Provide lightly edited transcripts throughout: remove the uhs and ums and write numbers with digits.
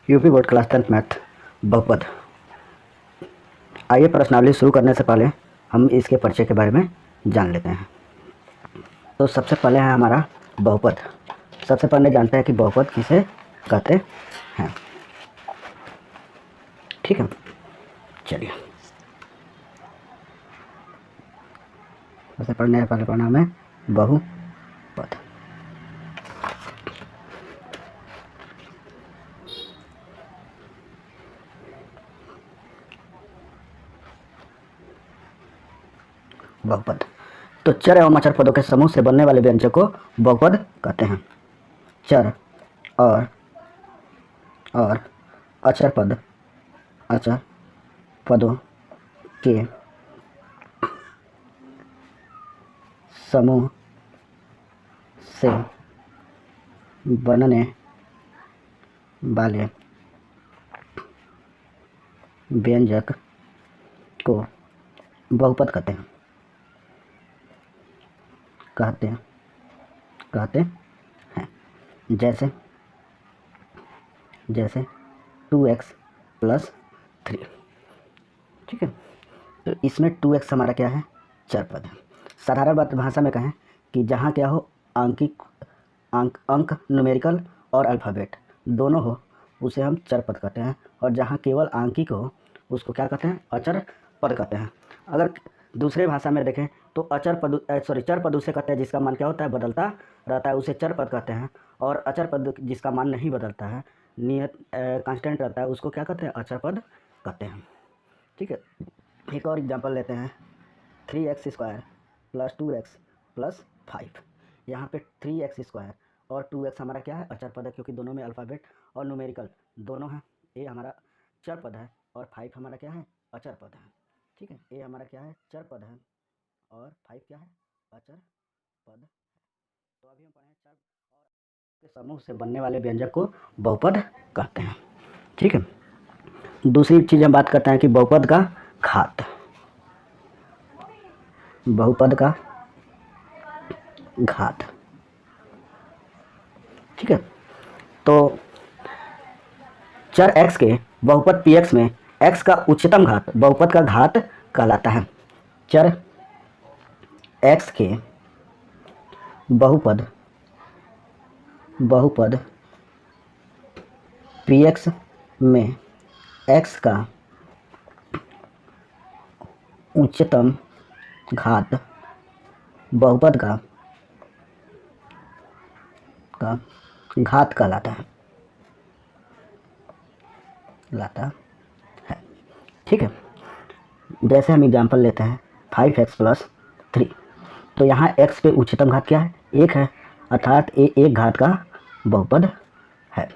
UP board class 10th math बहुपद। आइए प्रश्नावली शुरू करने से पहले हम इसके परिचय के बारे में जान लेते हैं। तो सबसे पहले है हमारा बहुपद। सबसे पहले जानते हैं कि बहुपद किसे कहते हैं। ठीक है, चलिए सबसे पहले का नाम है बहुपद। बहुपद तो चर एवं अचर पदों के समूह से बनने वाले व्यंजक को बहुपद कहते हैं। चर और अचर पदों के समूह से बनने वाले व्यंजक को बहुपद कहते हैं। जैसे 2x + 3। ठीक है, तो इसमें 2x हमारा क्या है, चर पद है। साधारण बात भाषा में कहें कि जहाँ क्या हो, अंक न्यूमेरिकल और अल्फ़ाबेट दोनों हो, उसे हम चर पद कहते हैं। और जहाँ केवल आंकिक हो, उसको क्या कहते हैं, अचर पद कहते हैं। अगर दूसरे भाषा में देखें तो चर पद उसे कहते हैं जिसका मान क्या होता है, बदलता रहता है, उसे चर पद कहते हैं। और अचर पद जिसका मान नहीं बदलता है, नियत कांस्टेंट रहता है, उसको क्या कहते हैं, अचर पद कहते हैं। ठीक है, एक और एग्जांपल लेते हैं। 3x² + 2x + 5। यहाँ पे 3x² और 2x हमारा क्या है, अचर पद है, क्योंकि दोनों में अल्फ़ाबेट और न्यूमेरिकल दोनों हैं। ए हमारा चर पद है और 5 हमारा क्या है, अचर पद है। ठीक है, ए हमारा क्या है, चर पद है और 5 क्या है, अचर पद है। तो अभी हम पढ़े चर और के समूह से बनने वाले व्यंजक को बहुपद कहते हैं। ठीक है, दूसरी चीज़ हम बात करते हैं कि बहुपद का घात। बहुपद का घात, ठीक है, तो चर x के बहुपद px में x का उच्चतम घात बहुपद का घात कहलाता है। चर x के बहुपद px में x का उच्चतम घात बहुपद का घात कहलाता है। ठीक है, जैसे हम एग्जांपल लेते हैं 5x + 3। तो यहाँ x पे उच्चतम घात क्या है, 1 है, अर्थात ये एक घात का बहुपद है।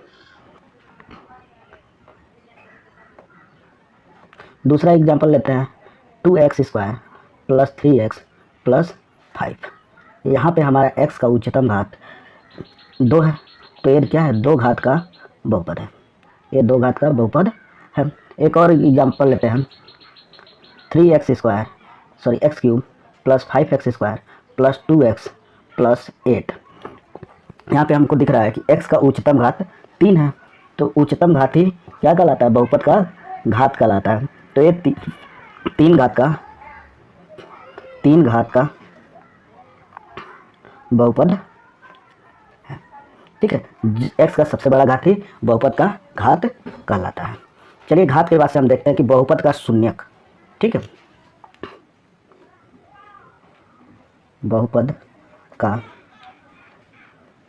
दूसरा एग्जांपल लेते हैं 2x² + 3x + 5। यहाँ पे हमारा x का उच्चतम घात 2 है, तो ये क्या है, 2 घात का बहुपद है। ये 2 घात का बहुपद है। एक और एग्जांपल लेते हैं 3x³ x³ + 5x² + 2x + 8। यहाँ पे हमको दिख रहा है कि x का उच्चतम घात 3 है, तो उच्चतम घात ही क्या कहलाता है, बहुपद का घात कहलाता है। तो ये 3 घात का बहुपद है। ठीक है, x का सबसे बड़ा घात ही बहुपद का घात कहलाता है। चलिए घात के बाद से हम देखते हैं कि बहुपद का शून्यक। ठीक है, बहुपद का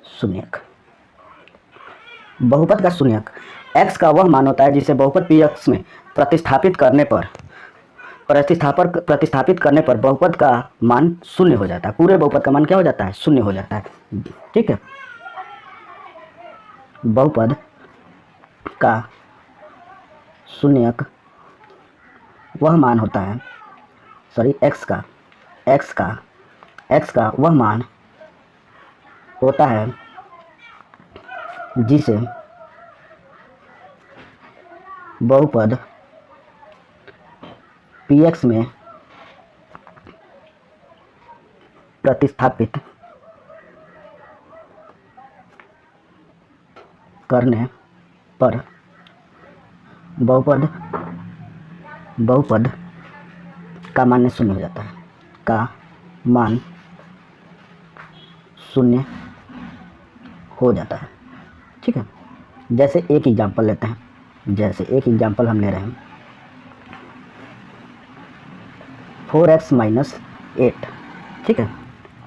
शून्यक। बहुपद का शून्यक x का वह मान होता है जिसे बहुपद px में प्रतिस्थापित करने पर बहुपद का मान शून्य हो जाता है। पूरे बहुपद का मान क्या हो जाता है, शून्य हो जाता है। ठीक है, बहुपद का शून्यक वह मान होता है, x का वह मान होता है जिसे बहुपद px में प्रतिस्थापित करने पर बहुपद बहुपद का मान शून्य हो जाता है, का मान शून्य हो जाता है। ठीक है, जैसे एक एग्जांपल लेते हैं, जैसे एक एग्जांपल हम ले रहे हैं 4x माइनस 8, ठीक है,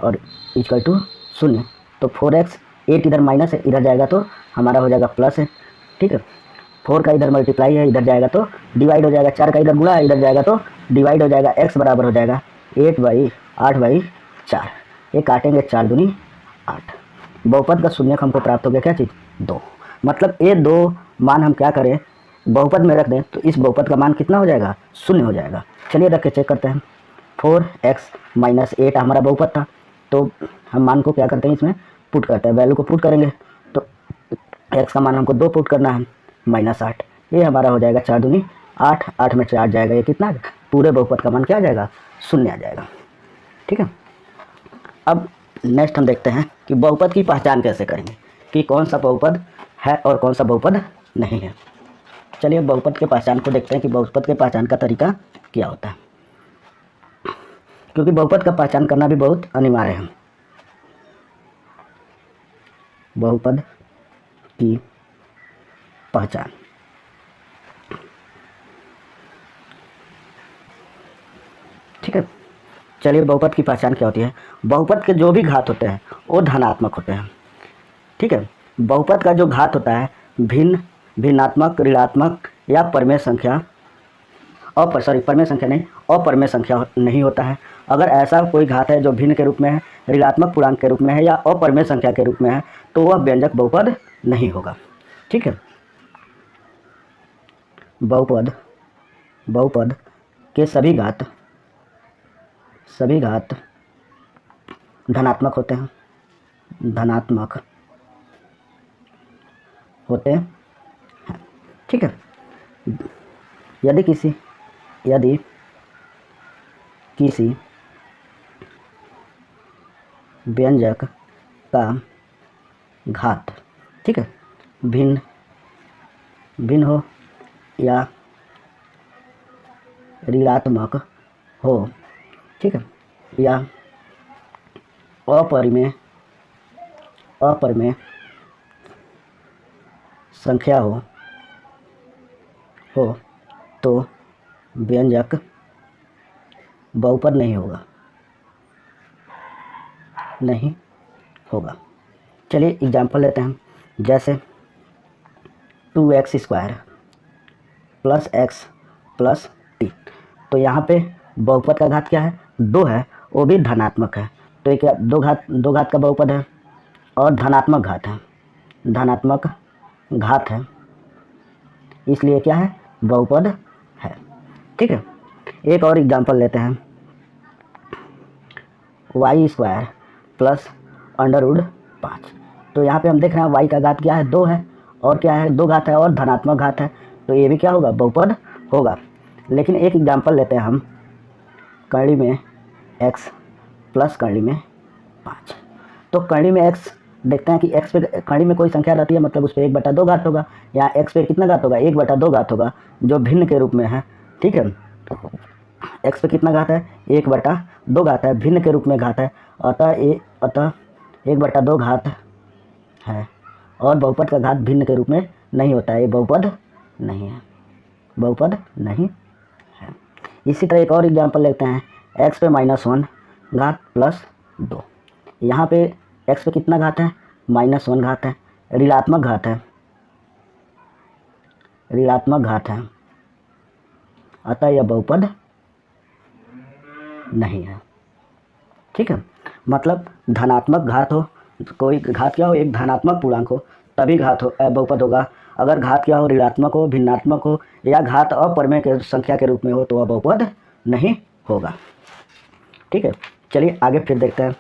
और इक्वल टू शून्य। तो 4x 8 इधर माइनस है, इधर जाएगा तो हमारा हो जाएगा प्लस है। ठीक है, 4 का इधर मल्टीप्लाई है, इधर जाएगा तो डिवाइड हो जाएगा, 4 का इधर गुणा है, इधर जाएगा तो डिवाइड हो जाएगा। x बराबर हो जाएगा 8/4। ये काटेंगे 4 दूनी 8। बहुपद का शून्यक हमको प्राप्त हो गया क्या चीज़? 2। मतलब ये 2 मान हम क्या करें, बहुपद में रख दें तो इस बहुपद का मान कितना हो जाएगा? शून्य हो जाएगा। चलिए रख के चेक करते हैं। 4x माइनस 8 हमारा बहुपद था, तो हम मान को क्या करते हैं, इसमें पुट करते हैं, वैल्यू को पुट करेंगे। तो x का मान हमको 2 पुट करना है, माइनस 8। ये हमारा हो जाएगा 4 दूनी 8, 8 में 4 जाएगा, ये कितना? पूरे बहुपद का मान क्या आ जाएगा? शून्य आ जाएगा। ठीक है, अब नेक्स्ट हम देखते हैं कि बहुपद की पहचान कैसे करेंगे, कि कौन सा बहुपद है और कौन सा बहुपद नहीं है। चलिए बहुपद के पहचान को देखते हैं कि बहुपद के पहचान का तरीका क्या होता है, क्योंकि बहुपद का पहचान करना भी बहुत अनिवार्य है। बहुपद की पहचान, ठीक है। चलिए बहुपद की पहचान क्या होती है। बहुपद के जो भी घात होते हैं वो धनात्मक होते हैं। ठीक है, बहुपद का जो घात होता है भिन्न, भिन्नात्मक, ऋणात्मक या परमेय संख्या, परमेय संख्या नहीं, अपरमेय संख्या नहीं होता है। अगर ऐसा कोई घात है जो भिन्न के रूप में है, ऋणात्मक पूर्णांक के रूप में है या अपरमेय संख्या के रूप में है, तो वह व्यंजक बहुपद नहीं होगा। ठीक है, बहुपद के सभी घात धनात्मक होते हैं, धनात्मक होते हैं। ठीक है, यदि किसी व्यंजक का घात, ठीक है, भिन्न हो या ऋणात्मक हो, ठीक है, या अपरिमेय संख्या हो तो व्यंजक बहुपद नहीं होगा। चलिए एग्जाम्पल लेते हैं, जैसे 2x² plus x plus t। तो यहाँ पे बहुपद का घात क्या है? 2 है, वो भी धनात्मक है। तो एक दो घात का बहुपद है और धनात्मक घात है, इसलिए क्या है? बहुपद है। ठीक है, एक और एग्जाम्पल लेते हैं, y² प्लस √5। तो यहाँ पे हम देख रहे हैं y का घात क्या है? 2 है, और क्या है? 2 घात है और धनात्मक घात है, तो ये भी क्या होगा? बहुपद होगा। लेकिन एक एग्जाम्पल लेते हैं हम, कड़ी में x प्लस कड़ी में 5। तो कड़ी में x देखते हैं कि x पे कड़ी में कोई संख्या रहती है, मतलब उस पर 1/2 घात होगा। यहाँ x पे कितना घात होगा? 1/2 घात होगा, जो भिन्न के रूप में है। ठीक है, x पे कितना घात है? 1/2 घात है, भिन्न के रूप में घात है, अतः 1/2 घात है, और बहुपद का घात भिन्न के रूप में नहीं होता है, ये बहुपद नहीं है, बहुपद नहीं है। इसी तरह एक और एग्जाम्पल लेते हैं, x पे -1 घात प्लस 2। यहाँ पे x पे कितना घात है? -1 घात है, ऋणात्मक घात है, अतः यह बहुपद नहीं है। ठीक है, मतलब धनात्मक घात हो, कोई घात क्या हो? एक धनात्मक पूर्णांक हो, तभी घात हो बहुपद होगा। अगर घात क्या हो? ऋणात्मक हो, भिन्नात्मक हो, या घात अपरमेय के संख्या के रूप में हो, तो वह बहुपद नहीं होगा। ठीक है, चलिए आगे फिर देखते हैं।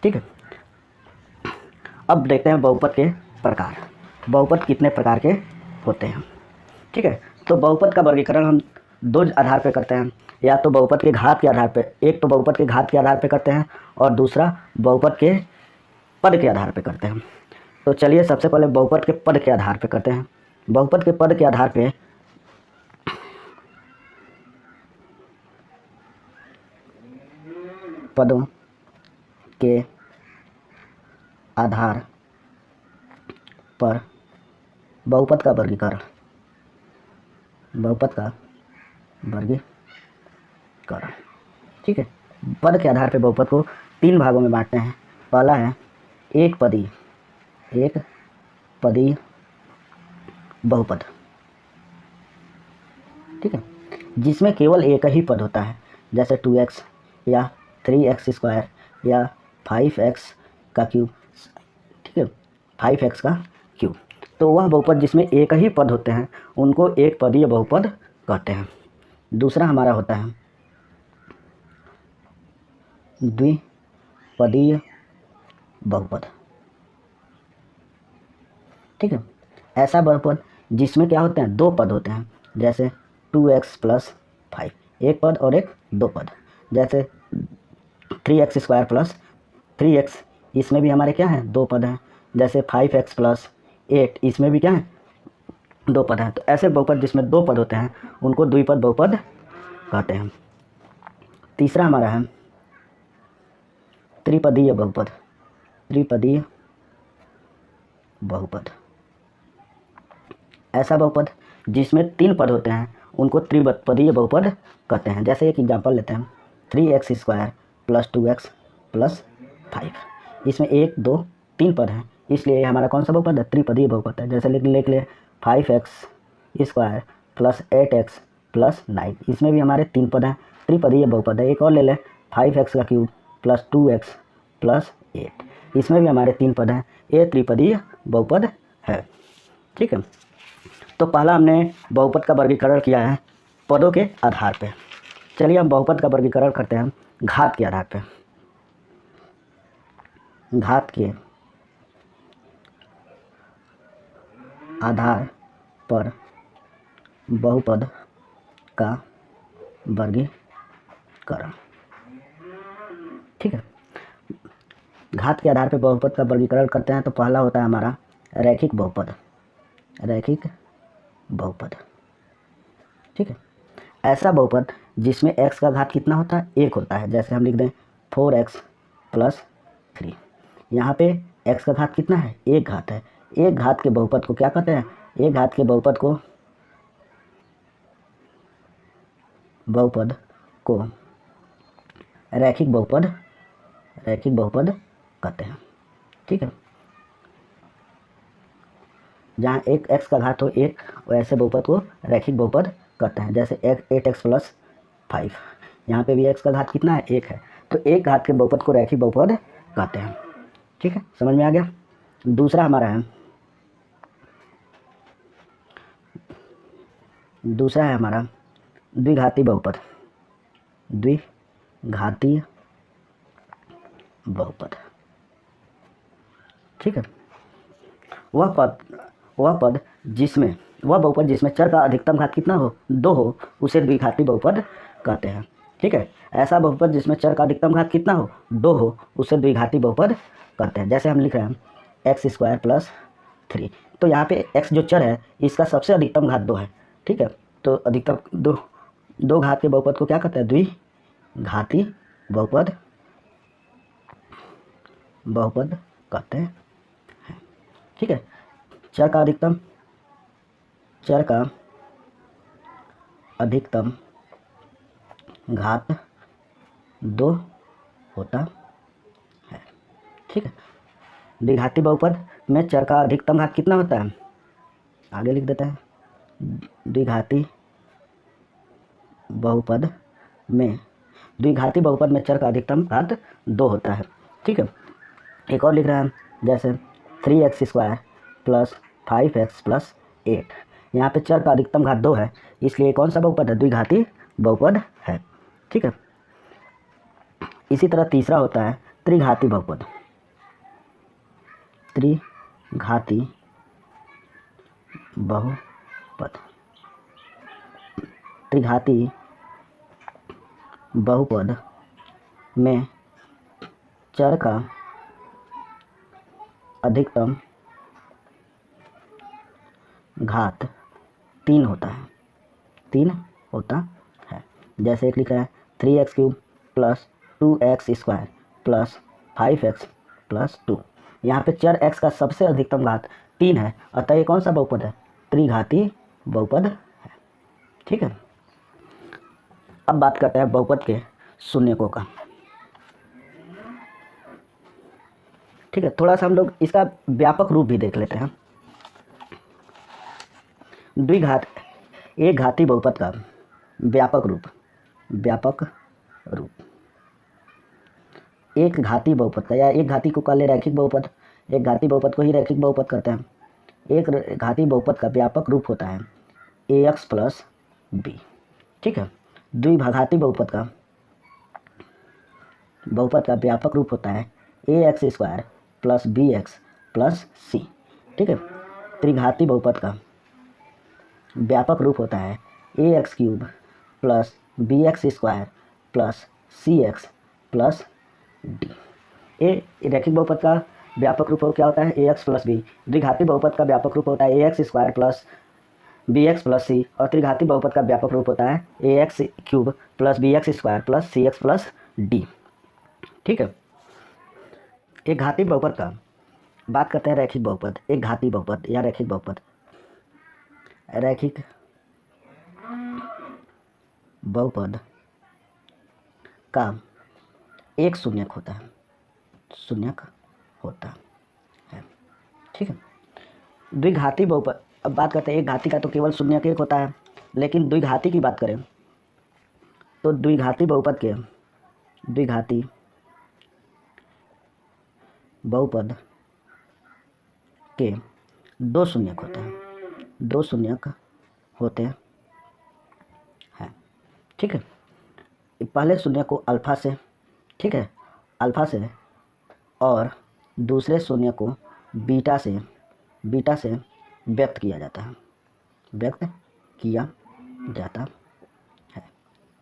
ठीक है, अब देखते हैं बहुपद के प्रकार। बहुपद कितने प्रकार के होते हैं? ठीक है, तो बहुपद का वर्गीकरण हम दो आधार पे करते हैं, या तो बहुपद के घात के आधार पे, एक तो बहुपद के घात के आधार पे करते हैं और दूसरा बहुपद के पद के आधार पे करते हैं। तो चलिए सबसे पहले बहुपद के पद के आधार पे करते हैं। बहुपद के पद के आधार पे पदों के आधार पर बहुपद का वर्गीकरण, बहुपद का वर्गीकरण, ठीक है। पद के आधार पे बहुपद को 3 भागों में बांटते हैं। पहला है एक पदी बहुपद, ठीक है, जिसमें केवल एक ही पद होता है, जैसे 2x या 3x² या 5x का क्यूब, ठीक है, 5x का क्यूब। तो वह बहुपद जिसमें एक ही पद होते हैं उनको एक पदीय बहुपद कहते हैं। दूसरा हमारा होता है द्विपदीय बहुपद, ठीक है। ऐसा बहुपद जिसमें क्या होते हैं, 2 पद होते हैं, जैसे 2x + 5, एक पद और एक 2 पद। जैसे 3x² + 3x, इसमें भी हमारे क्या हैं, 2 पद हैं। जैसे 5x + 8, इसमें भी क्या है, 2 पद हैं। तो ऐसे बहुपद जिसमें 2 पद होते हैं उनको द्विपद बहुपद कहते हैं। तीसरा हमारा है त्रिपदीय बहुपद, त्रिपदीय बहुपद। ऐसा बहुपद जिसमें 3 पद होते हैं उनको त्रिपदीय बहुपद कहते हैं। जैसे एक एग्जांपल लेते हैं, 3x² + 2x + 5, इसमें 1, 2, 3 पद हैं, इसलिए हमारा कौन सा बहुपद है, त्रिपदीय बहुपद है। जैसे लिख ले 5x² + 8x + 9, इसमें भी हमारे 3 पद हैं, त्रिपदीय बहुपद है। एक और ले लें 5x का क्यूब + 2x + 8, इसमें भी हमारे 3 पद हैं, ये त्रिपदीय बहुपद है, ठीक है। तो पहला हमने बहुपद का वर्गीकरण किया है पदों के आधार पे। चलिए हम बहुपद का वर्गीकरण करते हैं घात के आधार पे। घात के आधार पर बहुपद का वर्गीकरण, ठीक है। घात के आधार पर बहुपद का वर्गीकरण करते हैं तो पहला होता है हमारा रैखिक बहुपद, रैखिक बहुपद, ठीक है। ऐसा बहुपद जिसमें x का घात कितना होता है, 1 होता है। जैसे हम लिख दें 4x + 3, यहाँ पे x का घात कितना है, 1 घात है। एक घात के बहुपद को क्या कहते हैं, एक घात के बहुपद को रैखिक बहुपद कहते हैं, ठीक है। जहाँ एक x का घात हो 1, वैसे बहुपद को रैखिक बहुपद कहते हैं। जैसे 8x + 5, यहाँ पे भी x का घात कितना है, 1 है। तो एक घात के बहुपद को रैखिक बहुपद कहते हैं, ठीक है, समझ में आ गया। दूसरा हमारा है द्विघाती बहुपद, द्विघातीय बहुपद, ठीक है। वह बहुपद जिसमें चर का अधिकतम घात कितना हो, 2 हो, उसे द्विघाती बहुपद कहते हैं, ठीक है। ऐसा बहुपद जिसमें चर का अधिकतम घात कितना हो, 2 हो, उसे द्विघाती बहुपद कहते हैं। जैसे हम लिख रहे हैं x² + 3, तो यहाँ पे x जो चर है इसका सबसे अधिकतम घात 2 है, ठीक है। तो अधिकतम दो घात के बहुपद को क्या कहते हैं, द्विघाती बहुपद कहते हैं, ठीक है। चर का अधिकतम घात 2 होता है, ठीक है। द्विघाती बहुपद में चर का अधिकतम घात कितना होता है, आगे लिख देते हैं। द्विघाती बहुपद में चर का अधिकतम घात 2 होता है, ठीक है। एक और लिख रहे हैं, जैसे 3x² + 5x + 8, यहाँ पे चर का अधिकतम घात 2 है, इसलिए कौन सा बहुपद है, द्विघाती बहुपद है, ठीक है। इसी तरह तीसरा होता है त्रिघाती बहुपद, त्रिघाती बहुपद में चर का अधिकतम घात 3 होता है, 3 होता है। जैसे एक लिखा है 3x³ plus 2x² plus 5x plus 2। यहाँ पे चर x का सबसे अधिकतम घात 3 है, अतः ये कौन सा बहुपद है? त्रिघाती बहुपद है। ठीक है, अब बात करते हैं बहुपद के शून्यकों का। ठीक है, थोड़ा सा हम लोग इसका व्यापक रूप भी देख लेते हैं। द्विघात एक घाती बहुपद का व्यापक रूप, एक घाती बहुपद का, या एक घाती को कह ले रैखिक बहुपद, एक घाती बहुपद को ही रैखिक बहुपद कहते हैं। एक घाती बहुपद का व्यापक रूप होता है ax प्लस b। ठीक है, द्विघाती बहुपद का व्यापक रूप होता है ax² plus bx plus c। ठीक है, त्रिघाती बहुपद का व्यापक रूप होता है ax³ plus bx² plus cx plus d। रैखिक बहुपद का व्यापक रूप क्या होता है? ax plus b। द्विघाती बहुपद का व्यापक रूप होता है ax² plus bx plus c, और त्रिघाती बहुपद का व्यापक रूप होता है ax³ plus bx² plus cx plus d। ठीक है, एक घाती बहुपद का बात करते हैं रैखिक बहुपद। एक घाती बहुपद या रैखिक बहुपद, रैखिक बहुपद का एक शून्यक होता है, ठीक है। द्विघाती बहुपद, अब बात करते हैं एक घाती का तो केवल शून्यक एक होता है, लेकिन द्विघाती की बात करें तो द्विघाती बहुपद के दो शून्यक होते हैं। ठीक है, पहले शून्य को अल्फा से, ठीक है, अल्फा से, और दूसरे शून्य को बीटा से व्यक्त किया जाता है।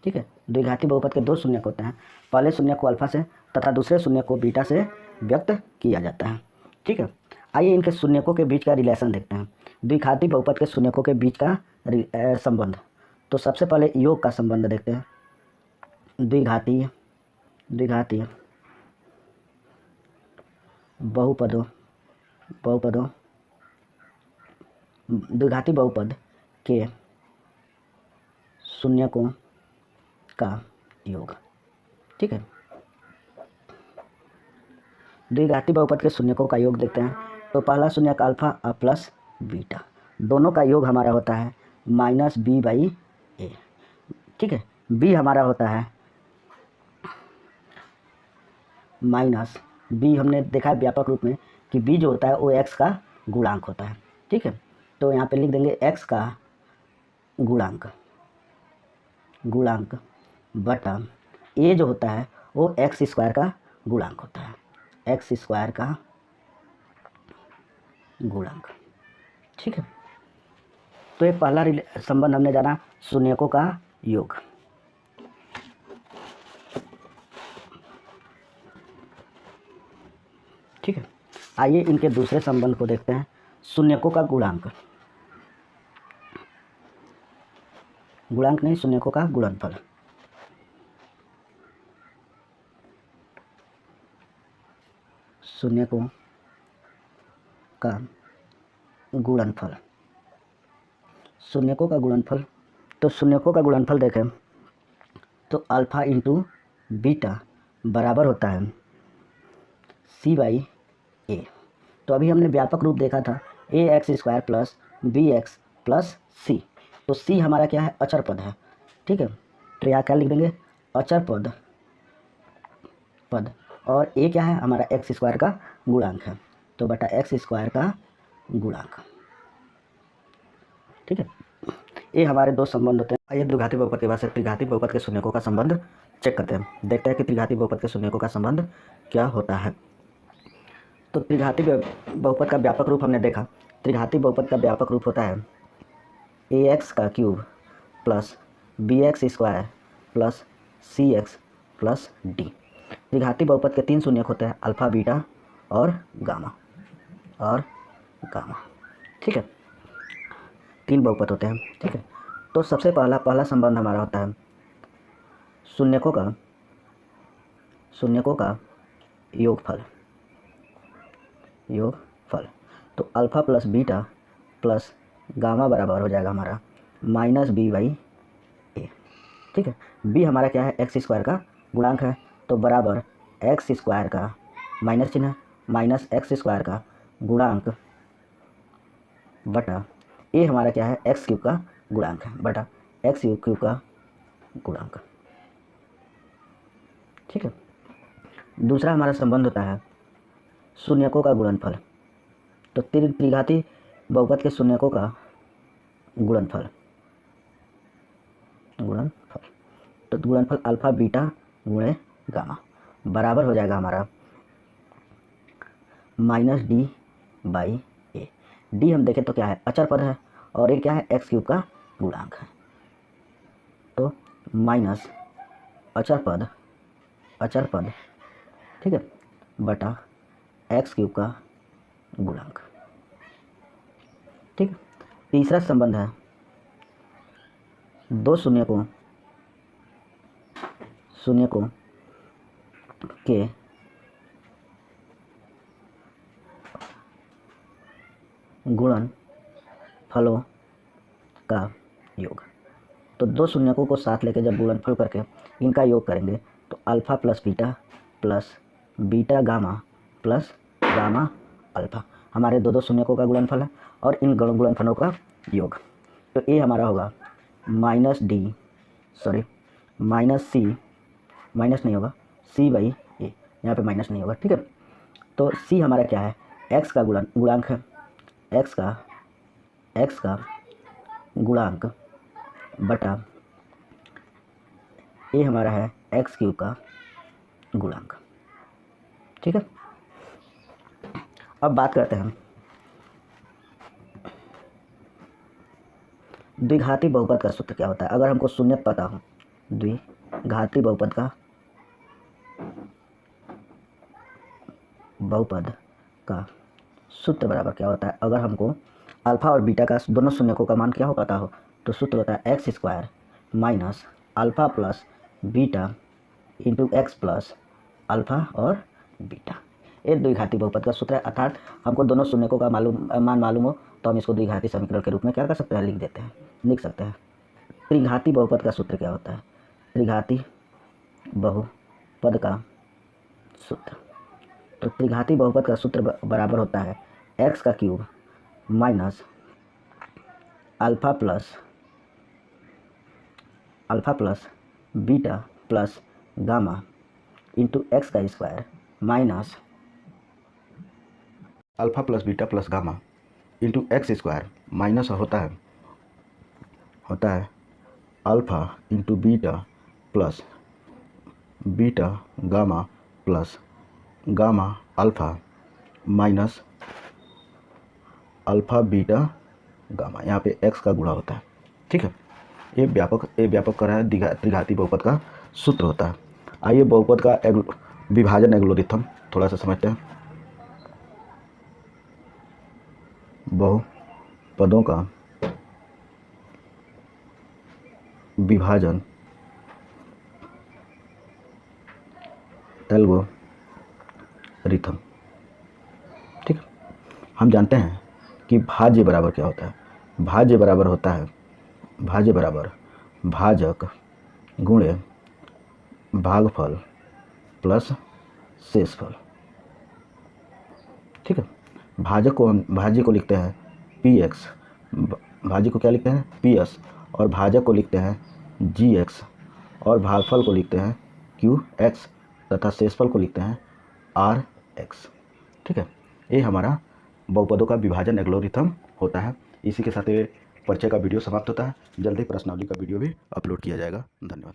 ठीक है, द्विघाती बहुपद के दो शून्यक होते हैं, पहले शून्य को अल्फा से तथा दूसरे शून्य को बीटा से व्यक्त किया जाता है। ठीक है, आइए इनके शून्यकों के बीच का रिलेशन देखते हैं, द्विघाती बहुपद के शून्यकों के बीच का संबंध। तो सबसे पहले योग का संबंध देखते हैं। द्विघाती बहुपद के शून्यकों का योग। ठीक है, द्विघाती बहुपद के शून्यकों का योग देखते हैं। तो पहला शून्यक अल्फा और प्लस बीटा, दोनों का योग हमारा होता है -b/a। ठीक है, b हमारा होता है -b, हमने देखा है व्यापक रूप में कि b जो होता है वो x का गुणांक होता है। ठीक है, तो यहाँ पे लिख देंगे x का गुणांक बटा a जो होता है वो x² का गुणांक होता है, x² का गुणांक। ठीक है, तो ये पहला संबंध हमने जाना, शून्यकों का योग। ठीक है, आइए इनके दूसरे संबंध को देखते हैं, शून्यकों का गुणांक नहीं, शून्यकों का गुणनफल। शून्यकों का गुणनफल, तो शून्यकों का गुणनफल देखें तो अल्फा इंटू बीटा बराबर होता है c/a। तो अभी हमने व्यापक रूप देखा था ax² plus bx plus c। तो c हमारा क्या है? अचर पद है। ठीक है, तो यहाँ क्या लिख देंगे? अचर पद, और a क्या है? हमारा x² का गुणांक है, तो बटा x² का गुणांक। ठीक है, ये हमारे दो संबंध होते हैं। आइए द्विघाती बहुपद के बाद से त्रिघाती बहुपद के शून्यकों का संबंध चेक करते हैं, देखते हैं कि त्रिघाती बहुपद के शून्यकों का संबंध क्या होता है। तो त्रिघाती बहुपद का व्यापक रूप हमने देखा, त्रिघाती बहुपद का व्यापक रूप होता है ax³ plus B X square plus C X plus D. त्रिघाती बहुपद के 3 शून्यक होते हैं, अल्फा बीटा और गामा ठीक है, 3 बहुपद होते हैं। ठीक है, तो सबसे पहला संबंध हमारा होता है शून्यकों का योगफल। तो alpha plus beta plus gamma बराबर हो जाएगा हमारा माइनस बी बाई ए। ठीक है, बी हमारा क्या है, एक्स स्क्वायर का गुणांक है, तो बराबर एक्स स्क्वायर का माइनस चिन्ह माइनस एक्स स्क्वायर का गुणांक बटा ए हमारा क्या है, एक्स क्यूब का गुणांक है, बटा एक्स क्यूब का गुणांक। ठीक है, दूसरा हमारा संबंध होता है शून्यकों का गुणनफल। तो त्रिघाती बहुपद के शून्यकों का गुणनफल तो गुणनफल अल्फा बीटा गुणे गामा बराबर हो जाएगा हमारा minus D by A. D हम देखें तो क्या है, अचर पद है, और ए क्या है, एक्स क्यूब का गुणांक है, तो माइनस अचर पद ठीक है, बटा एक्स क्यूब का गुणांक। ठीक है, तीसरा संबंध है दो शून्यकों के गुणनफलों का योग। तो 2 शून्यकों को साथ लेके जब गुणनफल करके इनका योग करेंगे तो alpha plus beta gamma plus gamma alpha हमारे 2 शून्यकों का गुणनफल है, और इन गुणनफलों का योग। तो ए हमारा होगा माइनस सी, माइनस नहीं होगा, सी बाई ए, यहाँ पे माइनस नहीं होगा। ठीक है, तो सी हमारा क्या है, एक्स का गुणांक है, एक्स का गुणांक बटा ए हमारा है एक्स क्यूब का गुणांक। ठीक है, अब बात करते हैं द्विघाती बहुपद का सूत्र क्या होता है। अगर हमको शून्यक पता हो, द्विघाती बहुपद का सूत्र बराबर क्या होता है। अगर हमको अल्फ़ा और बीटा का दोनों शून्यकों का मान क्या हो पता हो, तो सूत्र होता है x square minus alpha plus beta into x plus alpha और बीटा। ये द्विघाती बहुपद का सूत्र है, अर्थात हमको दोनों शून्यकों का मान मालूम हो तो हम इसको द्विघाती समीकरण के रूप में क्या कर सकते हैं, लिख सकते हैं। त्रिघाती बहुपद का सूत्र क्या होता है, त्रिघाती बहुपद का सूत्र, तो त्रिघाती बहुपद का सूत्र बराबर होता है एक्स का cube minus alpha plus beta plus gamma into X का square minus alpha plus beta plus gamma into X square minus होता है alpha into beta gamma plus gamma alpha minus alpha beta gamma, यहाँ पे x का गुणा होता है। ठीक है, ये व्यापक कर रहा है त्रिघाती बहुपद का सूत्र होता है। आइए बहुपद का विभाजन एल्गोरिथम थोड़ा सा समझते हैं। बहुपदों का विभाजन एल्गोरिथम। ठीक, हम जानते हैं कि भाज्य बराबर क्या होता है। भाज्य बराबर होता है भाजक गुणे भागफल प्लस शेषफल। ठीक है, भाज्य को लिखते हैं पी एक्स, भाज्य को क्या लिखते हैं पी एस, और भाजक को लिखते हैं जी एक्स, और भागफल को लिखते हैं क्यू एक्स, तथा शेषफल को लिखते हैं आर एक्स। ठीक है, ये हमारा बहुपदों का विभाजन एल्गोरिथम होता है। इसी के साथ ये परिचय का वीडियो समाप्त होता है। जल्दी प्रश्नावली का वीडियो भी अपलोड किया जाएगा। धन्यवाद।